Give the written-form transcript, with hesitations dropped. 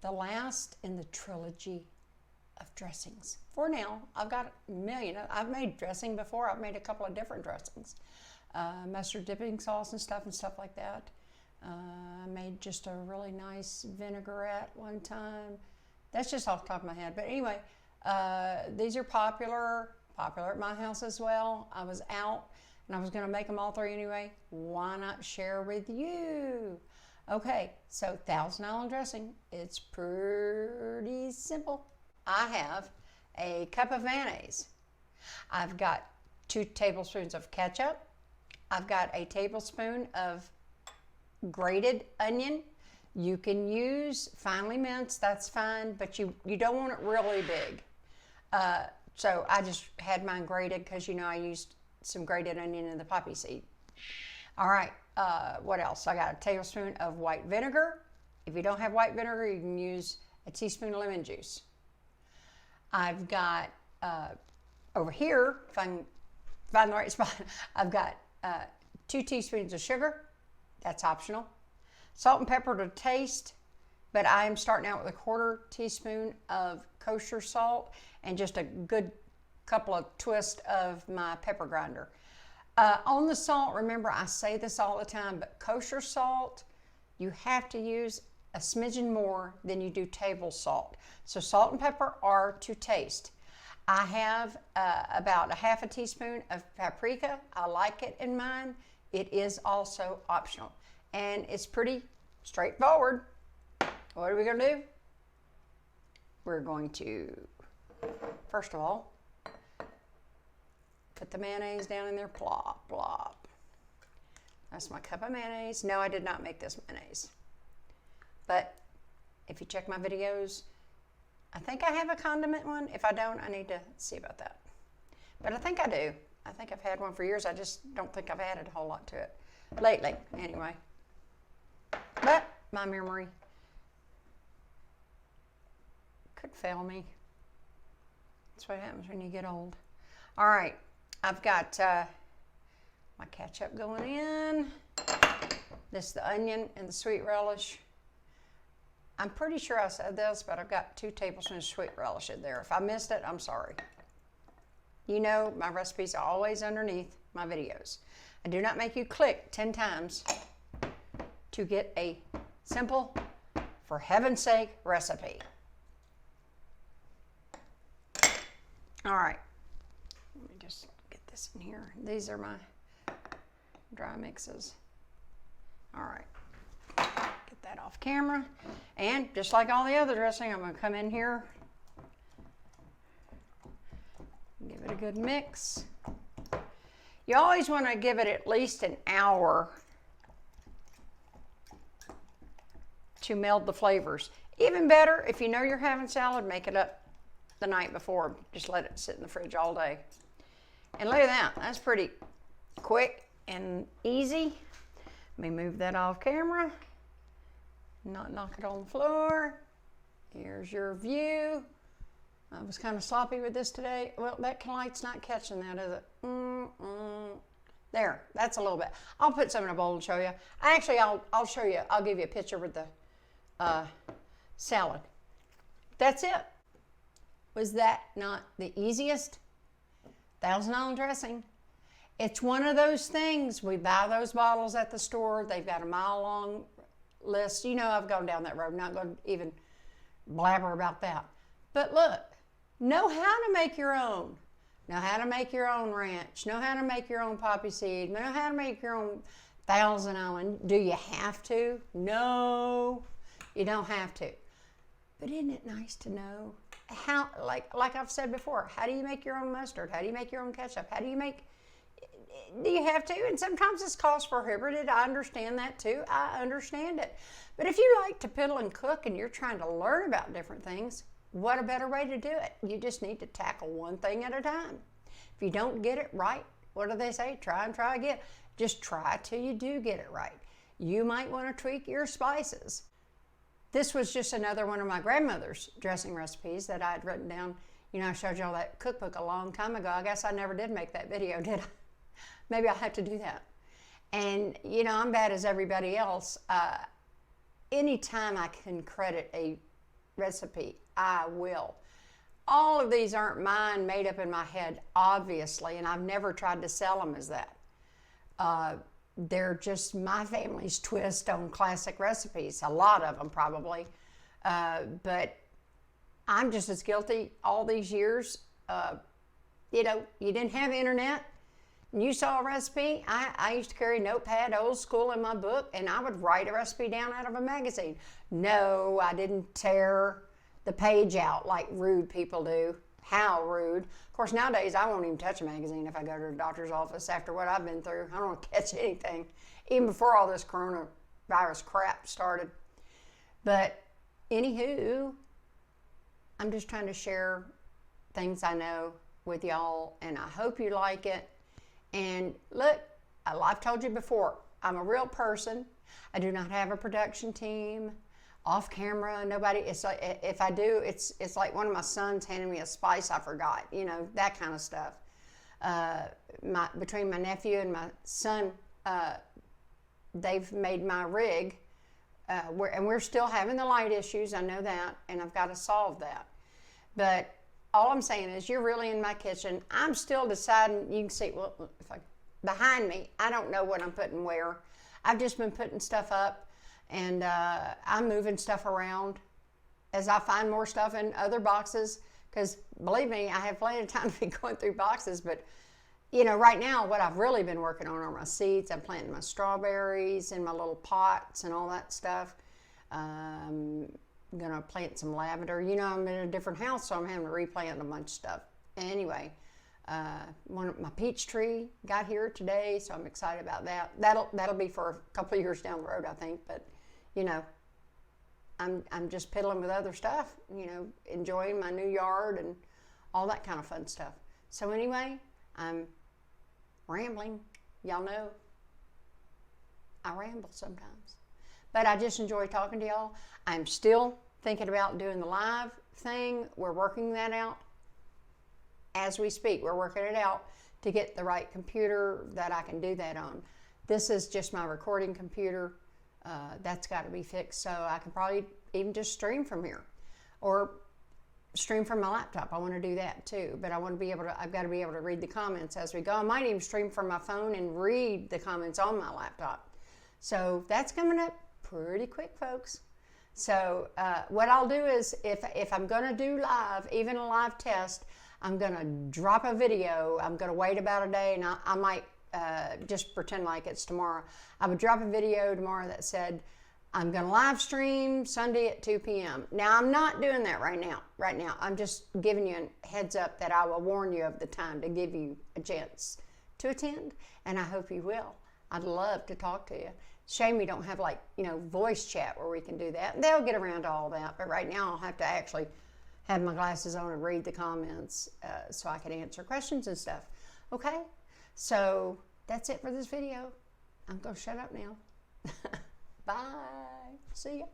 the last in the trilogy of dressings. For now, I've got a million. I've made dressing before. I've made a couple of different dressings. Mustard dipping sauce and stuff like that. I made just a really nice vinaigrette one time. That's just off the top of my head. But anyway, these are popular at my house as well. I was out and I was going to make them all three anyway. Why not share with you? Okay, so Thousand Island dressing. It's pretty simple. I have a cup of mayonnaise. I've got 2 tablespoons of ketchup. I've got a tablespoon of grated onion. You can use finely minced, that's fine, but you don't want it really big. So I just had mine grated because, you know, I used some grated onion in the poppy seed. All right, what else? I got a tablespoon of white vinegar. If you don't have white vinegar, you can use a teaspoon of lemon juice. I've got, over here, if I can find the right spot, I've got 2 teaspoons of sugar. That's optional. Salt and pepper to taste, but I am starting out with a 1/4 teaspoon of kosher salt and just a good couple of twists of my pepper grinder. On the salt, remember I say this all the time, but kosher salt, you have to use a smidgen more than you do table salt. So salt and pepper are to taste. I have about a 1/2 teaspoon of paprika. I like it in mine. It is also optional. And it's pretty straightforward. What are we going to do? We're going to, first of all, put the mayonnaise down in there, plop, plop. That's my cup of mayonnaise. No, I did not make this mayonnaise. But if you check my videos, I think I have a condiment one. If I don't, I need to see about that. But I think I do. I think I've had one for years. I just don't think I've added a whole lot to it lately, anyway. But my memory could fail me. That's what happens when you get old. All right, I've got my ketchup going in. This is the onion and the sweet relish. I'm pretty sure I said this, but I've got 2 tablespoons of sweet relish in there. If I missed it, I'm sorry. You know, my recipes are always underneath my videos. I do not make you click 10 times to get a simple, for heaven's sake, recipe. All right, let me just get this in here. These are my dry mixes. All right. Get that off camera. And just like all the other dressing, I'm going to come in here, give it a good mix. You always want to give it at least an hour to meld the flavors. Even better, if you know you're having salad, make it up the night before. Just let it sit in the fridge all day. And look at that. That's pretty quick and easy. Let me move that off camera. Not knock it on the floor. Here's your view. I was kind of sloppy with this today. Well, that light's not catching that, is it? There, that's a little bit. I'll put some in a bowl and show you. Actually, I'll show you. I'll give you a picture with the salad. That's it. Was that not the easiest? Thousand Island dressing. It's one of those things. We buy those bottles at the store. They've got a mile-long list. You know, I've gone down that road. I'm not going to even blabber about that. But look, know how to make your own. Know how to make your own ranch. Know how to make your own poppy seed. Know how to make your own Thousand Island. Do you have to? No, you don't have to. But isn't it nice to know how, like I've said before, how do you make your own mustard? How do you make your own ketchup? How do you make, do you have to? And sometimes it's cost prohibitive. I understand that too. I understand it. But if you like to piddle and cook and you're trying to learn about different things, what a better way to do it? You just need to tackle one thing at a time. If you don't get it right, what do they say? Try and try again. Just try till you do get it right. You might want to tweak your spices. This was just another one of my grandmother's dressing recipes that I had written down. You know, I showed y'all that cookbook a long time ago. I guess I never did make that video, did I? Maybe I'll have to do that. And, you know, I'm bad as everybody else. Anytime I can credit a recipe, I will. All of these aren't mine, made up in my head, obviously, and I've never tried to sell them as that. They're just my family's twist on classic recipes, a lot of them probably. But I'm just as guilty all these years. You know, you didn't have internet, and you saw a recipe. I used to carry a notepad, old school, in my book, and I would write a recipe down out of a magazine. No, I didn't tear the page out like rude people do. How rude. Of course, nowadays, I won't even touch a magazine if I go to the doctor's office after what I've been through. I don't want to catch anything, even before all this coronavirus crap started. But anywho, I'm just trying to share things I know with y'all, and I hope you like it. And look, I've told you before, I'm a real person. I do not have a production team. Off camera, nobody. It's like, if I do, it's like one of my sons handing me a spice I forgot. You know, that kind of stuff. Between my nephew and my son, they've made my rig, and we're still having the light issues. I know that, and I've got to solve that. But all I'm saying is, you're really in my kitchen. I'm still deciding. You can see, well, behind me, I don't know what I'm putting where. I've just been putting stuff up. And I'm moving stuff around as I find more stuff in other boxes, because believe me, I have plenty of time to be going through boxes. But you know, right now what I've really been working on are my seeds. I'm planting my strawberries in my little pots and all that stuff. I'm gonna plant some lavender. You know, I'm in a different house, so I'm having to replant a bunch of stuff. Anyway, my peach tree got here today, so I'm excited about that. That'll be for a couple of years down the road, I think. But you know, I'm just piddling with other stuff. You know, enjoying my new yard and all that kind of fun stuff. So anyway, I'm rambling. Y'all know I ramble sometimes, but I just enjoy talking to y'all. I'm still thinking about doing the live thing. We're working that out. As we speak, we're working it out to get the right computer that I can do that on. This is just my recording computer. That's got to be fixed, so I can probably even just stream from here, or stream from my laptop. I want to do that too, but I want to be able to. I've got to be able to read the comments as we go. I might even stream from my phone and read the comments on my laptop. So that's coming up pretty quick, folks. So what I'll do is, if I'm going to do live, even a live test, I'm going to drop a video. I'm going to wait about a day, and I might just pretend like it's tomorrow. I would drop a video tomorrow that said, I'm going to live stream Sunday at 2 p.m. Now, I'm not doing that right now. Right now, I'm just giving you a heads up that I will warn you of the time to give you a chance to attend, and I hope you will. I'd love to talk to you. Shame we don't have, like, you know, voice chat where we can do that. They'll get around to all that, but right now I'll have to actually have my glasses on and read the comments so I can answer questions and stuff. Okay? So that's it for this video. I'm going to shut up now. Bye. See ya.